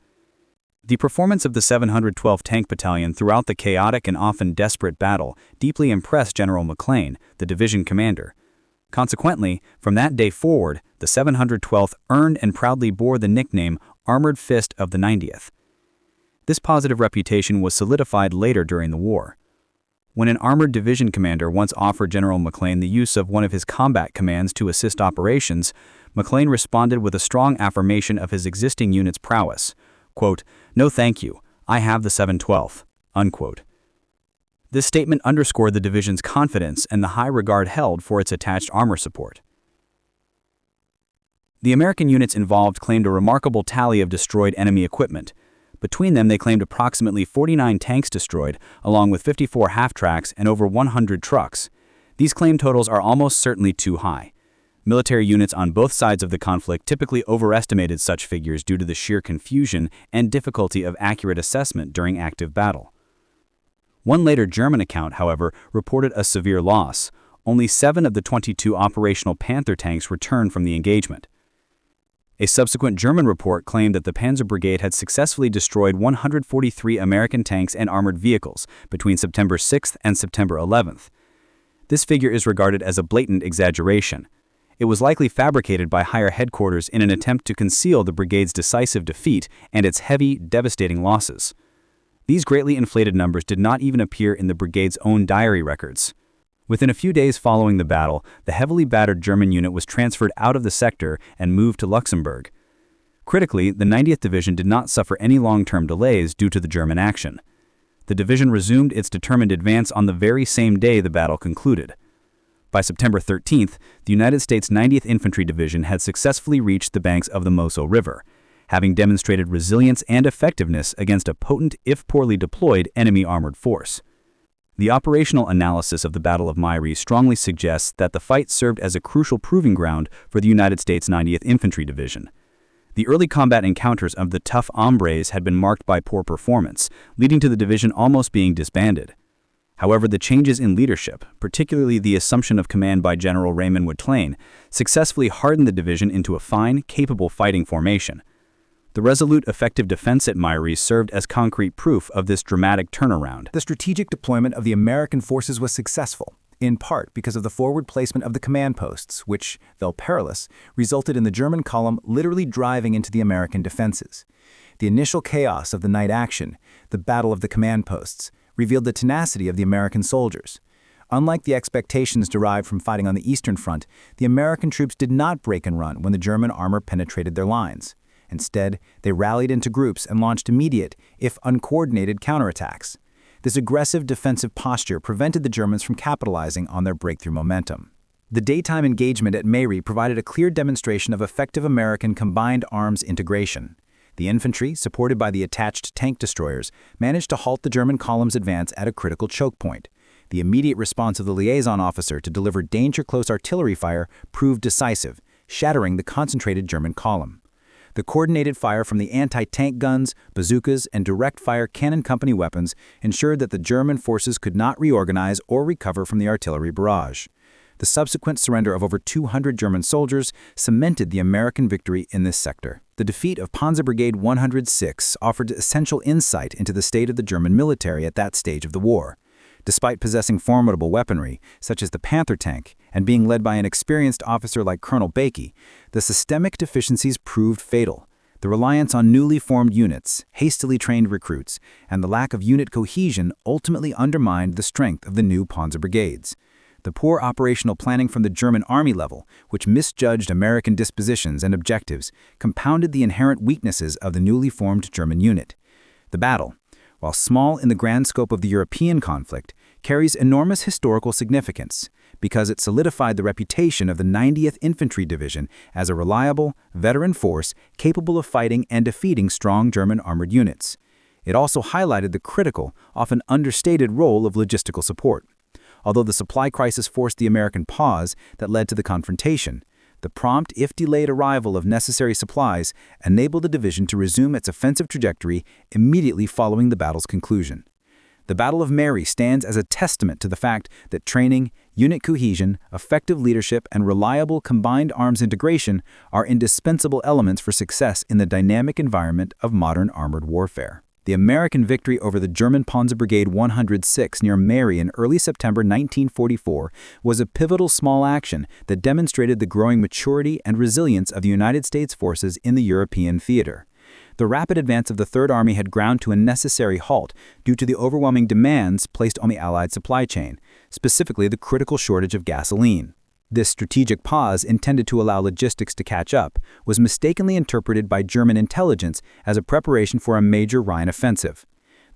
S2: The performance of the 712th Tank Battalion throughout the chaotic and often desperate battle deeply impressed General McLean, the division commander. Consequently, from that day forward, the 712th earned and proudly bore the nickname Armored Fist of the 90th. This positive reputation was solidified later during the war. When an armored division commander once offered General McLean the use of one of his combat commands to assist operations, McLean responded with a strong affirmation of his existing unit's prowess. Quote, "No thank you, I have the 712th." Unquote. This statement underscored the division's confidence and the high regard held for its attached armor support. The American units involved claimed a remarkable tally of destroyed enemy equipment. Between them, they claimed approximately 49 tanks destroyed, along with 54 half-tracks and over 100 trucks. These claim totals are almost certainly too high.
S3: Military units on both sides of the conflict typically overestimated such figures due to the sheer confusion and difficulty of accurate assessment during active battle. One later German account, however, reported a severe loss. Only 7 of the 22 operational Panther tanks returned from the engagement. A subsequent German report claimed that the Panzer Brigade had successfully destroyed 143 American tanks and armored vehicles between September 6th and September 11th. This figure is regarded as a blatant exaggeration. It was likely fabricated by higher headquarters in an attempt to conceal the brigade's decisive defeat and its heavy, devastating losses. These greatly inflated numbers did not even appear in the brigade's own diary records. Within a few days following the battle, the heavily battered German unit was transferred out of the sector and moved to Luxembourg. Critically, the 90th Division did not suffer any long-term delays due to the German action. The division resumed its determined advance on the very same day the battle concluded. By September 13th, the United States 90th Infantry Division had successfully reached the banks of the Moso River, having demonstrated resilience and effectiveness against a potent, if poorly deployed, enemy armored force. The operational analysis of the Battle of Mairy strongly suggests that the fight served as a crucial proving ground for the United States 90th Infantry Division. The early combat encounters of the tough Ombres had been marked by poor performance, leading to the division almost being disbanded. However, the changes in leadership, particularly the assumption of command by General Raymond Whitelain, successfully hardened the division into a fine, capable fighting formation. The resolute, effective defense at Mairy served as concrete proof of this dramatic turnaround.
S1: The strategic deployment of the American forces was successful, in part because of the forward placement of the command posts, which, though perilous, resulted in the German column literally driving into the American defenses. The initial chaos of the night action, the Battle of the Command Posts, revealed the tenacity of the American soldiers. Unlike the expectations derived from fighting on the Eastern Front, the American troops did not break and run when the German armor penetrated their lines. Instead, they rallied into groups and launched immediate, if uncoordinated, counterattacks. This aggressive defensive posture prevented the Germans from capitalizing on their breakthrough momentum. The daytime engagement at Mairy provided a clear demonstration of effective American combined arms integration. The infantry, supported by the attached tank destroyers, managed to halt the German column's advance at a critical choke point. The immediate response of the liaison officer to deliver danger-close artillery fire proved decisive, shattering the concentrated German column. The coordinated fire from the anti-tank guns, bazookas, and direct-fire cannon company weapons ensured that the German forces could not reorganize or recover from the artillery barrage. The subsequent surrender of over 200 German soldiers cemented the American victory in this sector. The defeat of Panzer Brigade 106 offered essential insight into the state of the German military at that stage of the war. Despite possessing formidable weaponry, such as the Panther tank, and being led by an experienced officer like Colonel Bakey, the systemic deficiencies proved fatal. The reliance on newly formed units, hastily trained recruits, and the lack of unit cohesion ultimately undermined the strength of the new Panzer brigades. The poor operational planning from the German army level, which misjudged American dispositions and objectives, compounded the inherent weaknesses of the newly formed German unit. The battle, while small in the grand scope of the European conflict, carries enormous historical significance because it solidified the reputation of the 90th Infantry Division as a reliable, veteran force capable of fighting and defeating strong German armored units. It also highlighted the critical, often understated role of logistical support. Although the supply crisis forced the American pause that led to the confrontation, the prompt, if delayed, arrival of necessary supplies enabled the division to resume its offensive trajectory immediately following the battle's conclusion. The Battle of Mairy stands as a testament to the fact that training, unit cohesion, effective leadership, and reliable combined arms integration are indispensable elements for success in the dynamic environment of modern armored warfare. The American victory over the German Panzer Brigade 106 near Mairy in early September 1944 was a pivotal small action that demonstrated the growing maturity and resilience of the United States forces in the European theater. The rapid advance of the Third Army had ground to a necessary halt due to the overwhelming demands placed on the Allied supply chain, specifically the critical shortage of gasoline. This strategic pause, intended to allow logistics to catch up, was mistakenly interpreted by German intelligence as a preparation for a major Rhine offensive.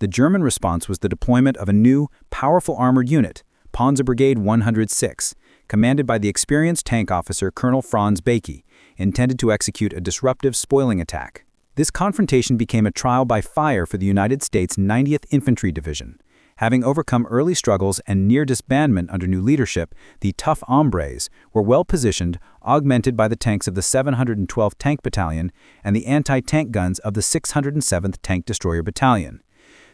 S1: The German response was the deployment of a new, powerful armored unit, Panzer Brigade 106, commanded by the experienced tank officer Colonel Franz Bakey, intended to execute a disruptive spoiling attack. This confrontation became a trial by fire for the United States 90th Infantry Division.
S3: Having overcome early struggles and near disbandment under new leadership, the tough Ombres were well positioned, augmented by the tanks of the 712th Tank Battalion and the anti-tank guns of the 607th Tank Destroyer Battalion.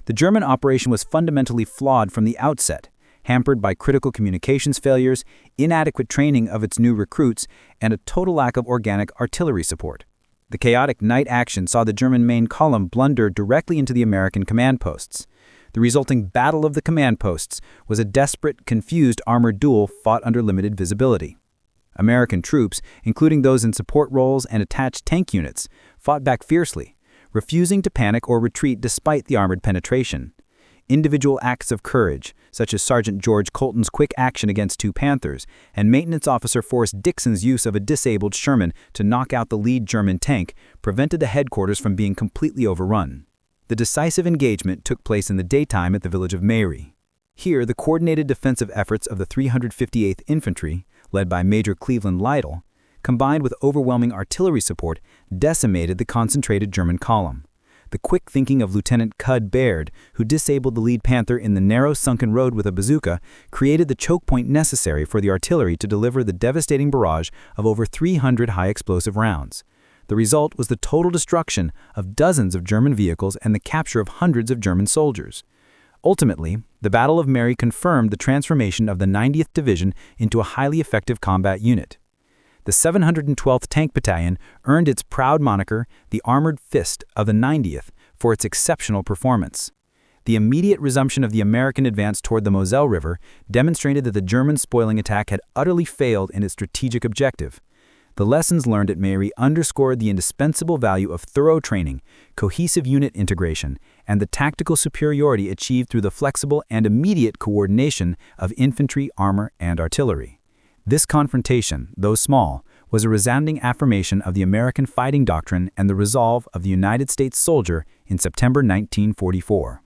S3: The German operation was fundamentally flawed from the outset, hampered by critical communications failures, inadequate training of its new recruits, and a total lack of organic artillery support. The chaotic night action saw the German main column blunder directly into the American command posts. The resulting Battle of the Command Posts was a desperate, confused armored duel fought under limited visibility. American troops, including those in support roles and attached tank units, fought back fiercely, refusing to panic or retreat despite the armored penetration. Individual acts of courage, such as Sergeant George Colton's quick action against two Panthers and Maintenance Officer Forrest Dixon's use of a disabled Sherman to knock out the lead German tank, prevented the headquarters from being completely overrun. The decisive engagement took place in the daytime at the village of Mairy. Here, the coordinated defensive efforts of the 358th Infantry, led by Major Cleveland Lytle, combined with overwhelming artillery support, decimated the concentrated German column. The quick thinking of Lieutenant Cud Baird, who disabled the lead Panther in the narrow sunken road with a bazooka, created the choke point necessary for the artillery to deliver the devastating barrage of over 300 high-explosive rounds. The result was the total destruction of dozens of German vehicles and the capture of hundreds of German soldiers. Ultimately, the Battle of Mairy confirmed the transformation of the 90th Division into a highly effective combat unit. The 712th Tank Battalion earned its proud moniker, the Armored Fist of the 90th, for its exceptional performance. The immediate resumption of the American advance toward the Moselle River demonstrated that the German spoiling attack had utterly failed in its strategic objective. The lessons learned at Mairy underscored the indispensable value of thorough training, cohesive unit integration, and the tactical superiority achieved through the flexible and immediate coordination of infantry, armor, and artillery. This confrontation, though small, was a resounding affirmation of the American fighting doctrine and the resolve of the United States soldier in September 1944.